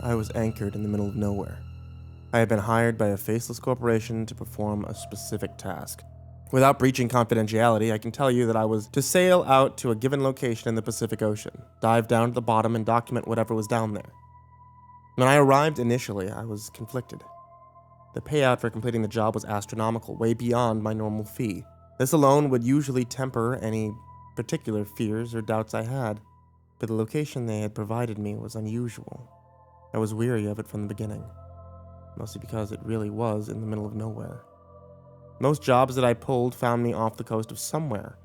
I was anchored in the middle of nowhere. I had been hired by a faceless corporation to perform a specific task. Without breaching confidentiality, I can tell you that I was to sail out to a given location in the Pacific Ocean, dive down to the bottom, and document whatever was down there. When I arrived initially, I was conflicted. The payout for completing the job was astronomical, way beyond my normal fee. This alone would usually temper any particular fears or doubts I had, but the location they had provided me was unusual. I was weary of it from the beginning, mostly because it really was in the middle of nowhere. Most jobs that I pulled found me off the coast of somewhere,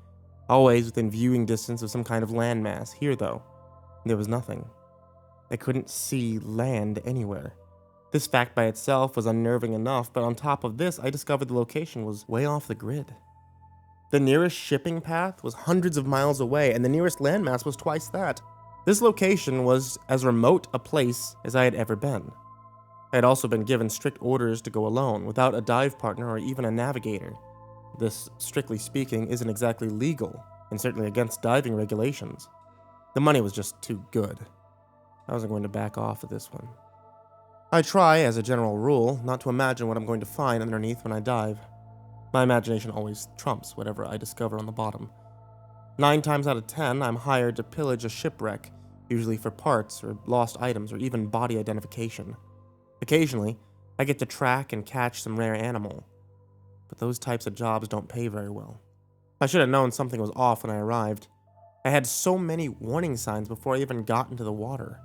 always within viewing distance of some kind of landmass. Here, though, there was nothing. I couldn't see land anywhere. This fact by itself was unnerving enough, but on top of this, I discovered the location was way off the grid. The nearest shipping path was hundreds of miles away, and the nearest landmass was twice that. This location was as remote a place as I had ever been. I had also been given strict orders to go alone, without a dive partner or even a navigator. This, strictly speaking, isn't exactly legal, and certainly against diving regulations. The money was just too good. I wasn't going to back off of this one. I try, as a general rule, not to imagine what I'm going to find underneath when I dive. My imagination always trumps whatever I discover on the bottom. 9 times out of 10, I'm hired to pillage a shipwreck, usually for parts or lost items or even body identification. Occasionally, I get to track and catch some rare animal, but those types of jobs don't pay very well. I should have known something was off when I arrived. I had so many warning signs before I even got into the water.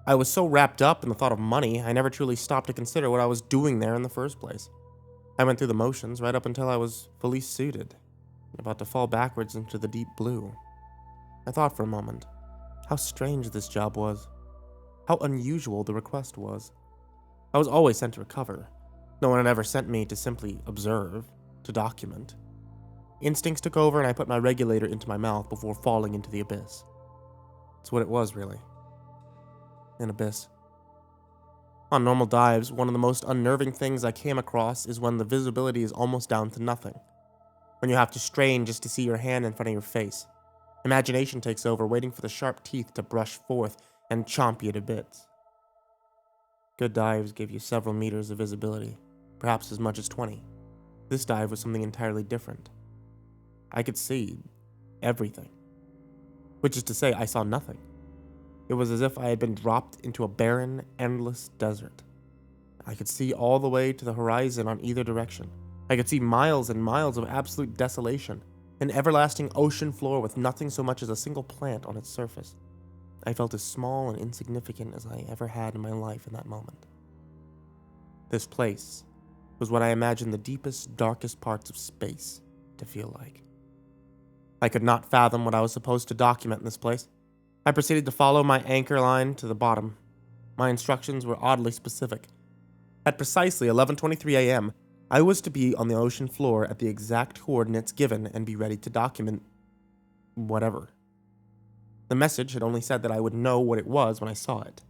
I was so wrapped up in the thought of money, I never truly stopped to consider what I was doing there in the first place. I went through the motions right up until I was fully suited, about to fall backwards into the deep blue. I thought for a moment how strange this job was, how unusual the request was. I was always sent to recover. No one had ever sent me to simply observe, to document. Instincts took over and I put my regulator into my mouth before falling into the abyss. It's what it was, really. An abyss. On normal dives, one of the most unnerving things I came across is when the visibility is almost down to nothing. When you have to strain just to see your hand in front of your face. Imagination takes over, waiting for the sharp teeth to brush forth and chomp you to bits. Good dives give you several meters of visibility, perhaps as much as 20. This dive was something entirely different. I could see everything. Which is to say, I saw nothing. It was as if I had been dropped into a barren, endless desert. I could see all the way to the horizon on either direction. I could see miles and miles of absolute desolation, an everlasting ocean floor with nothing so much as a single plant on its surface. I felt as small and insignificant as I ever had in my life in that moment. This place was what I imagined the deepest, darkest parts of space to feel like. I could not fathom what I was supposed to document in this place. I proceeded to follow my anchor line to the bottom. My instructions were oddly specific. At precisely 11:23 a.m., I was to be on the ocean floor at the exact coordinates given and be ready to document whatever. The message had only said that I would know what it was when I saw it.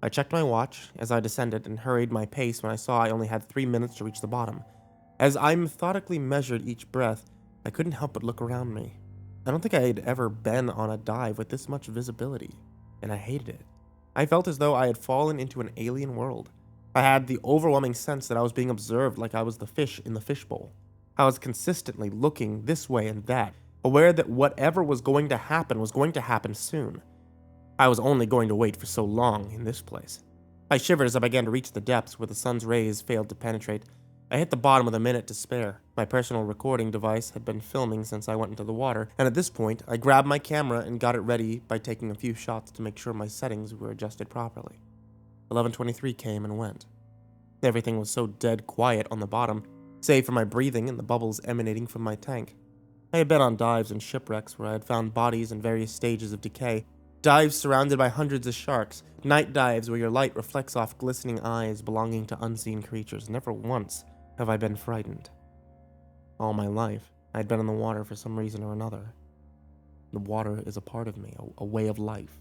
I checked my watch as I descended and hurried my pace when I saw I only had 3 minutes to reach the bottom. As I methodically measured each breath, I couldn't help but look around me. I don't think I had ever been on a dive with this much visibility, and I hated it. I felt as though I had fallen into an alien world. I had the overwhelming sense that I was being observed like I was the fish in the fishbowl. I was consistently looking this way and that, aware that whatever was going to happen soon. I was only going to wait for so long in this place. I shivered as I began to reach the depths where the sun's rays failed to penetrate. I hit the bottom with a minute to spare. My personal recording device had been filming since I went into the water, and at this point, I grabbed my camera and got it ready by taking a few shots to make sure my settings were adjusted properly. 11:23 came and went. Everything was so dead quiet on the bottom, save for my breathing and the bubbles emanating from my tank. I had been on dives and shipwrecks where I had found bodies in various stages of decay, dives surrounded by hundreds of sharks, night dives where your light reflects off glistening eyes belonging to unseen creatures. Never once have I been frightened. All my life, I had been in the water for some reason or another. The water is a part of me, a way of life.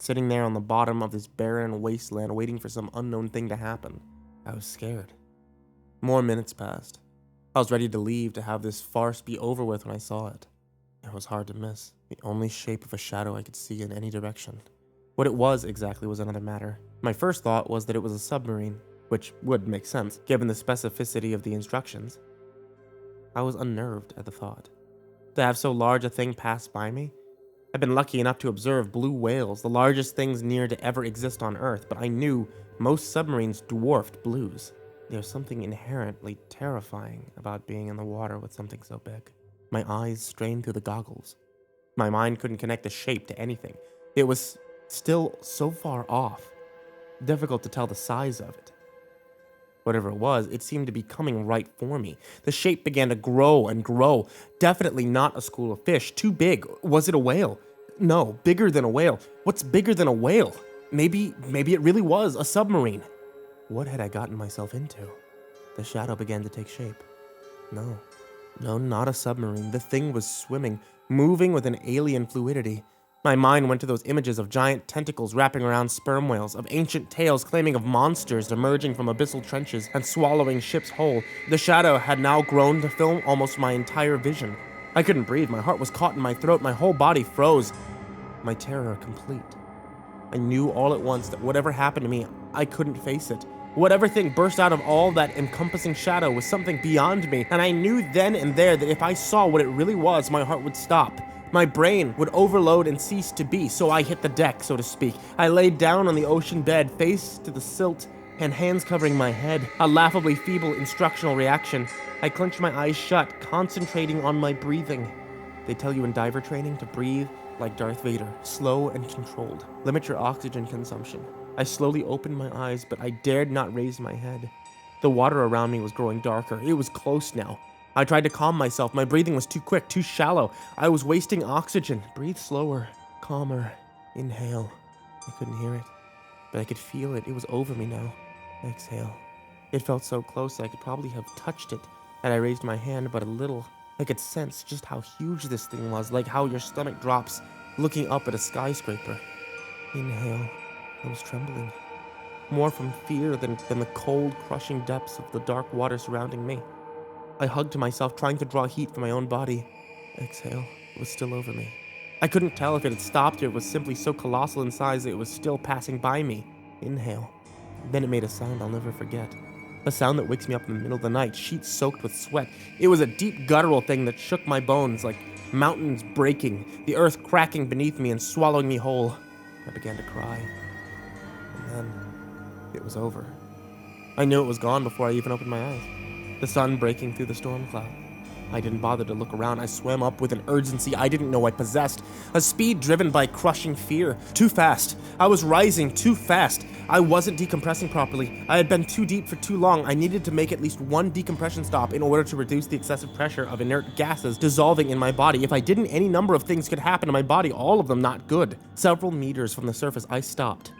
Sitting there on the bottom of this barren wasteland waiting for some unknown thing to happen, I was scared. More minutes passed. I was ready to leave to have this farce be over with when I saw it. It was hard to miss, the only shape of a shadow I could see in any direction, What it was exactly was another matter. My first thought was that it was a submarine, which would make sense, given the specificity of the instructions. I was unnerved at the thought. To have so large a thing pass by me? I've been lucky enough to observe blue whales, the largest things near to ever exist on Earth, but I knew most submarines dwarfed blues. There's something inherently terrifying about being in the water with something so big. My eyes strained through the goggles. My mind couldn't connect the shape to anything. It was still so far off. Difficult to tell the size of it. Whatever it was, it seemed to be coming right for me. The shape began to grow and grow. Definitely not a school of fish. Too big. Was it a whale? No, bigger than a whale. What's bigger than a whale? Maybe it really was a submarine. What had I gotten myself into? The shadow began to take shape. No, not a submarine. The thing was swimming, moving with an alien fluidity. My mind went to those images of giant tentacles wrapping around sperm whales, of ancient tales claiming of monsters emerging from abyssal trenches and swallowing ships whole. The shadow had now grown to fill almost my entire vision. I couldn't breathe. My heart was caught in my throat. My whole body froze. My terror complete. I knew all at once that whatever happened to me, I couldn't face it. Whatever thing burst out of all that encompassing shadow was something beyond me, and I knew then and there that if I saw what it really was, my heart would stop. My brain would overload and cease to be, so I hit the deck, so to speak. I laid down on the ocean bed, face to the silt, and hands covering my head, a laughably feeble instructional reaction. I clenched my eyes shut, concentrating on my breathing. They tell you in diver training to breathe like Darth Vader, slow and controlled. Limit your oxygen consumption. I slowly opened my eyes, but I dared not raise my head. The water around me was growing darker. It was close now. I tried to calm myself. My breathing was too quick, too shallow. I was wasting oxygen. Breathe slower, calmer. Inhale. I couldn't hear it, but I could feel it. It was over me now. Exhale. It felt so close I could probably have touched it had I raised my hand but a little. I could sense just how huge this thing was, like how your stomach drops looking up at a skyscraper. Inhale. I was trembling. More from fear than the cold, crushing depths of the dark water surrounding me. I hugged to myself, trying to draw heat from my own body. Exhale. It was still over me. I couldn't tell if it had stopped or it was simply so colossal in size that it was still passing by me. Inhale. Then it made a sound I'll never forget. A sound that wakes me up in the middle of the night, sheets soaked with sweat. It was a deep guttural thing that shook my bones like mountains breaking, the earth cracking beneath me and swallowing me whole. I began to cry. And then it was over. I knew it was gone before I even opened my eyes. The sun breaking through the storm cloud. I didn't bother to look around. I swam up with an urgency I didn't know I possessed. A speed driven by crushing fear. Too fast. I was rising too fast. I wasn't decompressing properly. I had been too deep for too long. I needed to make at least one decompression stop in order to reduce the excessive pressure of inert gases dissolving in my body. If I didn't, any number of things could happen to my body, all of them not good. Several meters from the surface, I stopped.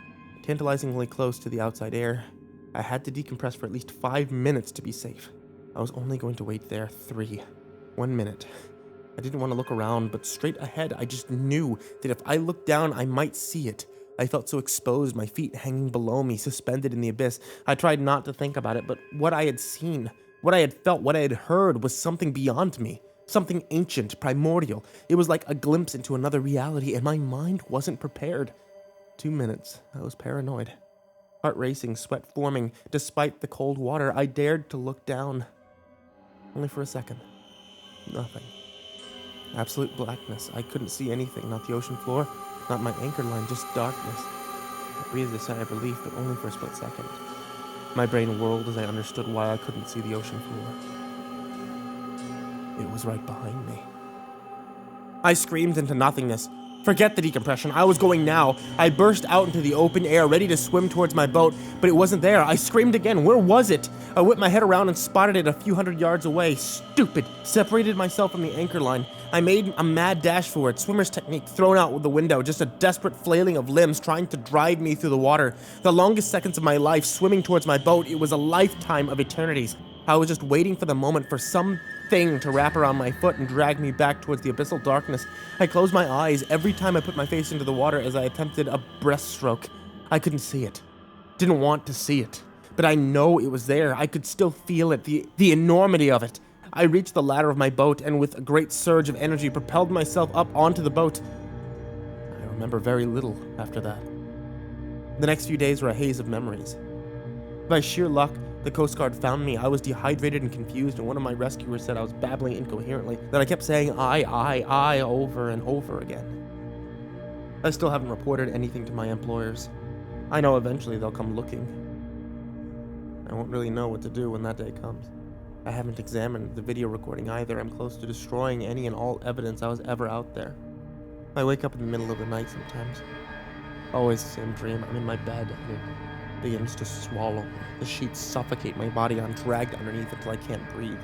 Tantalizingly close to the outside air. I had to decompress for at least 5 minutes to be safe. I was only going to wait there 3. 1 minute. I didn't want to look around, but straight ahead, I just knew that if I looked down, I might see it. I felt so exposed, my feet hanging below me, suspended in the abyss. I tried not to think about it, but what I had seen, what I had felt, what I had heard was something beyond me. Something ancient, primordial. It was like a glimpse into another reality, and my mind wasn't prepared. 2 minutes. I was paranoid. Heart racing, sweat forming. Despite the cold water, I dared to look down. Only for a second. Nothing. Absolute blackness. I couldn't see anything, not the ocean floor, not my anchor line, just darkness. I breathed a sigh of relief, but only for a split second. My brain whirled as I understood why I couldn't see the ocean floor. It was right behind me. I screamed into nothingness. Forget the decompression. I was going now. I burst out into the open air, ready to swim towards my boat, but it wasn't there. I screamed again. Where was it? I whipped my head around and spotted it a few hundred yards away. Stupid. Separated myself from the anchor line. I made a mad dash for it. Swimmer's technique thrown out the window. Just a desperate flailing of limbs trying to drive me through the water. The longest seconds of my life swimming towards my boat. It was a lifetime of eternities. I was just waiting for the moment for something to wrap around my foot and drag me back towards the abyssal darkness. I closed my eyes every time I put my face into the water as I attempted a breaststroke. I couldn't see it. Didn't want to see it. But I know it was there. I could still feel it, the enormity of it. I reached the ladder of my boat and with a great surge of energy propelled myself up onto the boat. I remember very little after that. The next few days were a haze of memories. By sheer luck, the Coast Guard found me. I was dehydrated and confused, and one of my rescuers said I was babbling incoherently, that I kept saying I over and over again. I still haven't reported anything to my employers. I know eventually they'll come looking. I won't really know what to do when that day comes. I haven't examined the video recording either. I'm close to destroying any and all evidence I was ever out there. I wake up in the middle of the night sometimes. Always the same dream. I'm in my bed and it begins to swallow. The sheets suffocate my body. I'm dragged underneath until I can't breathe.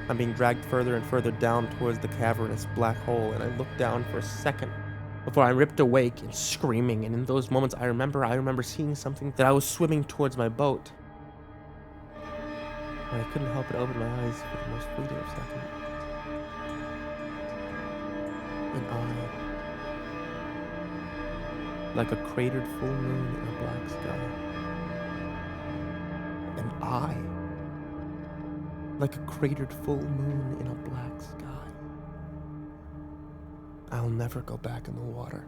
I'm being dragged further and further down towards the cavernous black hole, and I look down for a second before I'm ripped awake and screaming. And in those moments, I remember seeing something, that I was swimming towards my boat. And I couldn't help but open my eyes for the most fleeting of seconds. And like a cratered full moon in a black sky. And like a cratered full moon in a black sky. I'll never go back in the water.